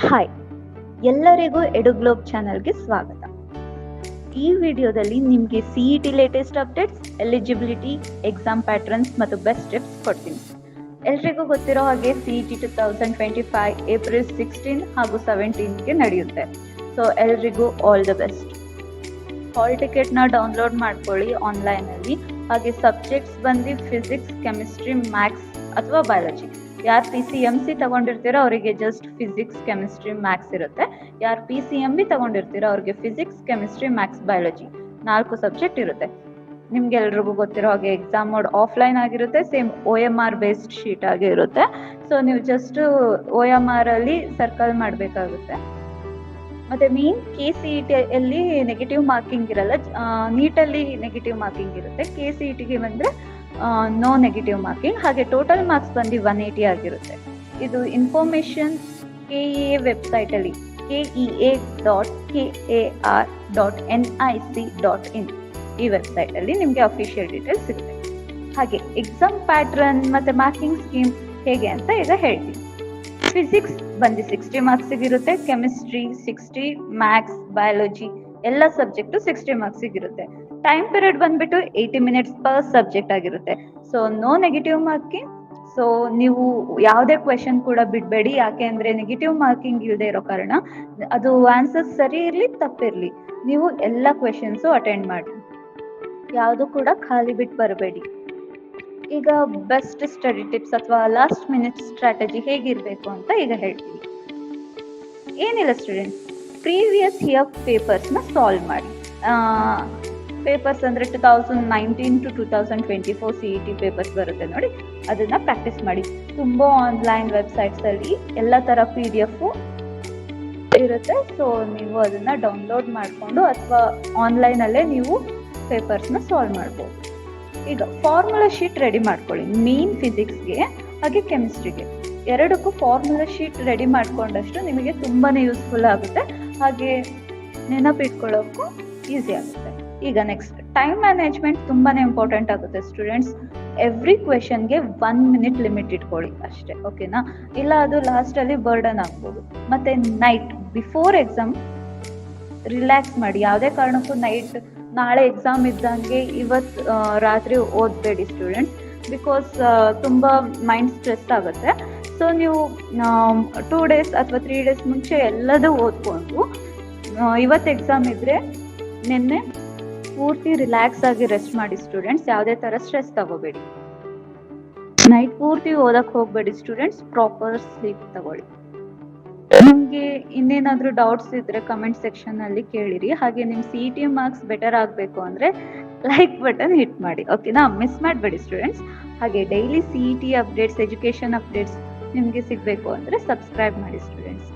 Hi, ಎಲ್ಲರಿಗೂ ಎಡುಗ್ಲೋಬ್ ಚಾನಲ್ಗೆ ಸ್ವಾಗತ. ಈ ವಿಡಿಯೋದಲ್ಲಿ ನಿಮಗೆ CET latest updates, eligibility, exam patterns ಮತ್ತು ಬೆಸ್ಟ್ ಟಿಪ್ಸ್ ಕೊಡ್ತೀನಿ. ಎಲ್ರಿಗೂ ಗೊತ್ತಿರೋ ಹಾಗೆ CET 2025 ಏಪ್ರಿಲ್ 16 ಹಾಗೂ 17ಗೆ ನಡೆಯುತ್ತೆ. ಸೊ ಎಲ್ರಿಗೂ ಆಲ್ ದ ಬೆಸ್ಟ್. ಹಾಲ್ ಟಿಕೆಟ್ನ ಡೌನ್ಲೋಡ್ ಮಾಡ್ಕೊಳ್ಳಿ ಆನ್ಲೈನಲ್ಲಿ. ಹಾಗೆ ಸಬ್ಜೆಕ್ಟ್ಸ್ ಬಂದು ಫಿಸಿಕ್ಸ್, ಕೆಮಿಸ್ಟ್ರಿ, ಮ್ಯಾಥ್ಸ್ ಅಥವಾ ಬಯಾಲಜಿ. ಯಾರು PCMC ತಗೊಂಡಿರ್ತೀರೋ ಅವರಿಗೆ ಜಸ್ಟ್ ಫಿಸಿಕ್ಸ್, ಕೆಮಿಸ್ಟ್ರಿ, ಮ್ಯಾಥ್ಸ್ ಇರುತ್ತೆ. ಯಾರು PCMB ತಗೊಂಡಿರ್ತೀರೋ ಅವ್ರಿಗೆ physics, chemistry, maths, biology 4 subject ಇರುತ್ತೆ. ನಿಮ್ಗೆ ಎಲ್ರಿಗೂ ಗೊತ್ತಿರೋ ಹಾಗೆ ಎಕ್ಸಾಮ್ ಮೋಡ್ ಆಫ್ಲೈನ್ ಆಗಿರುತ್ತೆ. ಸೇಮ್ OMR ಬೇಸ್ಡ್ ಶೀಟ್ ಆಗಿ ಇರುತ್ತೆ. ಸೊ ನೀವು ಜಸ್ಟ್ OMR ಅಲ್ಲಿ ಸರ್ಕಲ್ ಮಾಡಬೇಕಾಗುತ್ತೆ. ಮತ್ತೆ ಮೀನ್ KCET ಅಲ್ಲಿ ನೆಗೆಟಿವ್ ಮಾರ್ಕಿಂಗ್ ಇರಲ್ಲ, ನೀಟಲ್ಲಿ ನೆಗೆಟಿವ್ ಮಾರ್ಕಿಂಗ್ ಇರುತ್ತೆ. KCETಗೆ ಬಂದ್ರೆ ನೋ ನೆಗೆಟಿವ್ ಮಾರ್ಕಿಂಗ್. ಹಾಗೆ ಟೋಟಲ್ ಮಾರ್ಕ್ಸ್ ಬಂದು 180 ಆಗಿರುತ್ತೆ. ಇದು ಇನ್ಫಾರ್ಮೇಶನ್ KEA ವೆಬ್ಸೈಟ್ ಅಲ್ಲಿ kea.kar.nic.in ಈ ವೆಬ್ಸೈಟ್ ಅಲ್ಲಿ ನಿಮಗೆ ಅಫಿಷಿಯಲ್ ಡೀಟೇಲ್ಸ್ ಸಿಗುತ್ತೆ. ಹಾಗೆ ಎಕ್ಸಾಮ್ ಪ್ಯಾಟ್ರನ್ ಮತ್ತೆ ಮಾರ್ಕಿಂಗ್ ಸ್ಕೀಮ್ ಹೇಗೆ ಅಂತ ಈಗ ಹೇಳ್ತೀನಿ. ಫಿಸಿಕ್ಸ್ ಬಂದು 60 ಮಾರ್ಕ್ಸ್ ಇರುತ್ತೆ. ಕೆಮಿಸ್ಟ್ರಿ 60, ಮ್ಯಾಥ್ಸ್, ಬಯಾಲಜಿ ಎಲ್ಲ ಸಬ್ಜೆಕ್ಟು 60 ಮಾರ್ಕ್ಸ್ ಇರುತ್ತೆ. ಟೈಮ್ ಪೀರಿಯಡ್ ಬಂದ್ಬಿಟ್ಟು 80 ಮಿನಿಟ್ಸ್ ಪರ್ ಸಬ್ಜೆಕ್ಟ್ ಆಗಿರುತ್ತೆ. So no negative marking. So ನೀವು ಯಾವುದೇ ಕ್ವೆಶನ್ ಕೂಡ ಬಿಡಬೇಡಿ, ಯಾಕೆ ಅಂದ್ರೆ ನೆಗೆಟಿವ್ ಮಾರ್ಕಿಂಗ್ ಇಲ್ಲದೆ ಇರೋ ಕಾರಣ ಅದು ಆನ್ಸರ್ ಸರಿ ಇರಲಿ ತಪ್ಪಿರಲಿ ನೀವು ಎಲ್ಲ ಕ್ವೆಶನ್ಸು ಅಟೆಂಡ್ ಮಾಡಿ, ಯಾವುದು ಕೂಡ ಖಾಲಿ ಬಿಟ್ಟು ಬರಬೇಡಿ. ಈಗ ಬೆಸ್ಟ್ ಸ್ಟಡಿ ಟಿಪ್ಸ್ ಅಥವಾ ಲಾಸ್ಟ್ ಮಿನಿಟ್ ಸ್ಟ್ರಾಟಜಿ ಹೇಗಿರಬೇಕು ಅಂತ ಈಗ ಹೇಳ್ತೀವಿ. ಏನಿಲ್ಲ ಸ್ಟೂಡೆಂಟ್ಸ್, ಪ್ರೀವಿಯಸ್ ಇಯರ್ ಪೇಪರ್ಸ್ನ ಸಾಲ್ವ್ ಮಾಡಿ. ಪೇಪರ್ಸ್ ಅಂದರೆ 2019 to 2024 CET ಪೇಪರ್ಸ್ ಬರುತ್ತೆ ನೋಡಿ, ಅದನ್ನು ಪ್ರಾಕ್ಟೀಸ್ ಮಾಡಿ. ತುಂಬ ಆನ್ಲೈನ್ ವೆಬ್ಸೈಟ್ಸಲ್ಲಿ ಎಲ್ಲ ಥರ PDF ಇರುತ್ತೆ. ಸೊ ನೀವು ಅದನ್ನು ಡೌನ್ಲೋಡ್ ಮಾಡಿಕೊಂಡು ಅಥವಾ ಆನ್ಲೈನಲ್ಲೇ ನೀವು ಪೇಪರ್ಸ್ನ ಸಾಲ್ವ್ ಮಾಡ್ಬೋದು. ಈಗ ಫಾರ್ಮುಲಾ ಶೀಟ್ ರೆಡಿ ಮಾಡ್ಕೊಳ್ಳಿ. ಮೇನ್ ಫಿಸಿಕ್ಸ್ಗೆ ಹಾಗೆ ಕೆಮಿಸ್ಟ್ರಿಗೆ ಎರಡಕ್ಕೂ ಫಾರ್ಮುಲಾ ಶೀಟ್ ರೆಡಿ ಮಾಡ್ಕೊಂಡಷ್ಟು ನಿಮಗೆ ತುಂಬಾ ಯೂಸ್ಫುಲ್ ಆಗುತ್ತೆ. ಹಾಗೆ ನೆನಪಿಟ್ಕೊಳ್ಳೋಕ್ಕೂ ಈಸಿ ಆಗುತ್ತೆ. ಈಗ ನೆಕ್ಸ್ಟ್ ಟೈಮ್ ಮ್ಯಾನೇಜ್ಮೆಂಟ್ ತುಂಬಾ ಇಂಪಾರ್ಟೆಂಟ್ ಆಗುತ್ತೆ ಸ್ಟೂಡೆಂಟ್ಸ್. ಎವ್ರಿ ಕ್ವೆಶನ್ಗೆ 1 minute ಲಿಮಿಟ್ ಇಟ್ಕೊಳ್ಳಿ ಅಷ್ಟೇ, ಓಕೆನಾ? ಇಲ್ಲ ಅದು ಲಾಸ್ಟಲ್ಲಿ ಬರ್ಡನ್ ಆಗ್ಬೋದು. ಮತ್ತು ನೈಟ್ ಬಿಫೋರ್ ಎಕ್ಸಾಮ್ ರಿಲ್ಯಾಕ್ಸ್ ಮಾಡಿ. ಯಾವುದೇ ಕಾರಣಕ್ಕೂ ನೈಟ್ ನಾಳೆ ಎಕ್ಸಾಮ್ ಇದ್ದಂಗೆ ಇವತ್ತು ರಾತ್ರಿ ಓದಬೇಡಿ ಸ್ಟೂಡೆಂಟ್ಸ್, ಬಿಕಾಸ್ ತುಂಬ ಮೈಂಡ್ ಸ್ಟ್ರೆಸ್ ಆಗುತ್ತೆ. ಸೊ ನೀವು 2 days ಅಥವಾ 3 days ಮುಂಚೆ ಎಲ್ಲದೂ ಓದ್ಕೊಂಡು ಇವತ್ತು ಎಕ್ಸಾಮ್ ಇದ್ದರೆ ನಿನ್ನೆ ಪೂರ್ತಿ ರಿಲ್ಯಾಕ್ಸ್ ಆಗಿ ರೆಸ್ಟ್ ಮಾಡಿ ಸ್ಟೂಡೆಂಟ್ಸ್. ಯಾವುದೇ ಥರ ಸ್ಟ್ರೆಸ್ ತಗೋಬೇಡಿ. ನೈಟ್ ಪೂರ್ತಿ ಓದಕ್ಕೆ ಹೋಗಬೇಡಿ ಸ್ಟೂಡೆಂಟ್ಸ್. ಪ್ರಾಪರ್ ಸ್ಲೀಪ್ ತಗೊಳ್ಳಿ. ನಿಮಗೆ ಇನ್ನೇನಾದರೂ ಡೌಟ್ಸ್ ಇದ್ದರೆ ಕಮೆಂಟ್ ಸೆಕ್ಷನಲ್ಲಿ ಕೇಳಿರಿ. ಹಾಗೆ ನಿಮ್ಮ CET ಮಾರ್ಕ್ಸ್ ಬೆಟರ್ ಆಗಬೇಕು ಅಂದರೆ ಲೈಕ್ ಬಟನ್ ಹಿಟ್ ಮಾಡಿ, ಓಕೆನಾ? ಮಿಸ್ ಮಾಡಬೇಡಿ ಸ್ಟೂಡೆಂಟ್ಸ್. ಹಾಗೆ daily CET updates, education updates ನಿಮಗೆ ಸಿಗಬೇಕು ಅಂದರೆ ಸಬ್ಸ್ಕ್ರೈಬ್ ಮಾಡಿ ಸ್ಟೂಡೆಂಟ್ಸ್.